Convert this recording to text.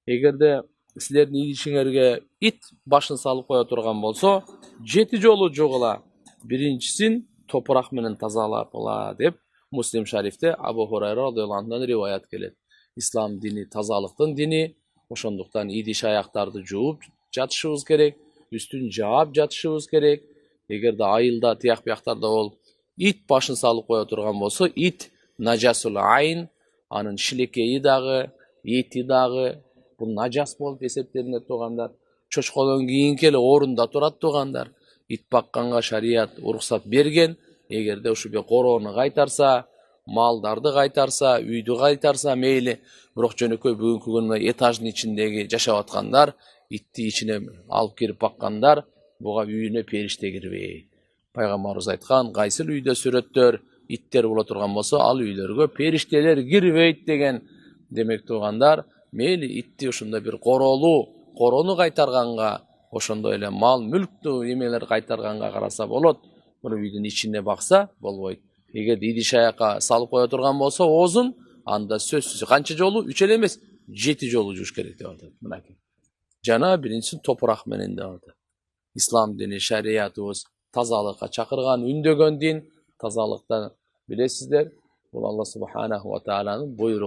Эгерде силердин идишиңерге ит башын салып коя турган болсо, 7 жолу жугула. Биринчисин топурак менен тазалапла деп Муслим шарифте Абу Хурайра радыйаллаху анхудан риваят келет. Ислам дини тазалыктын дини, ошондуктан идиш аяктарды жууп жатышыбыз керек, үстүн жаап жатышыбыз керек. Эгерде айылда тияк бияктарда бол ит башын салып коя турган болсо, ит нажасул айн, анын шилекейи дагы, эти дагы бул нажас болуп эсептелинет туугандар. Чочкодон кийинки эле орунда турат туугандар. Ит бакканга шарият уруксат берген. Эгерде ушул короону кайтарса, малдарды кайтарса, үйдү кайтарса мейли. Бирок жөнөкөй бүгүнкү күндө этаждын ичиндеги жашап аткандар, итти ичине алып кирип баккандар, буга үйүнө периште кирбейт. Пайгамбарыбыз айткан, кайсыл үйдө сүрөттөр, иттер боло турган болсо, ал үйлөргө периштелер кирбейт деген. Демек туугандар, мейли итти ушундай бир короону кайтарганга, ошондой эле мал мүлктү эмелер кайтарганга караса болот. Муну үйдүн ичине бакса болбойт. Эгерде идиш аякка салып кое турган болсо, оозун анда сөзсүз канча жолу 3 эле эмес, 7 жолу жууш керек деп атат. Мынакей. Жана биринчиси топурак менен деп атат. Ислам дини шариятыбыз тазалыкка чакырган, үндөгөн дин. Тазалыктан билесиздер, бул Алла субханаху ва тааланын буйругу.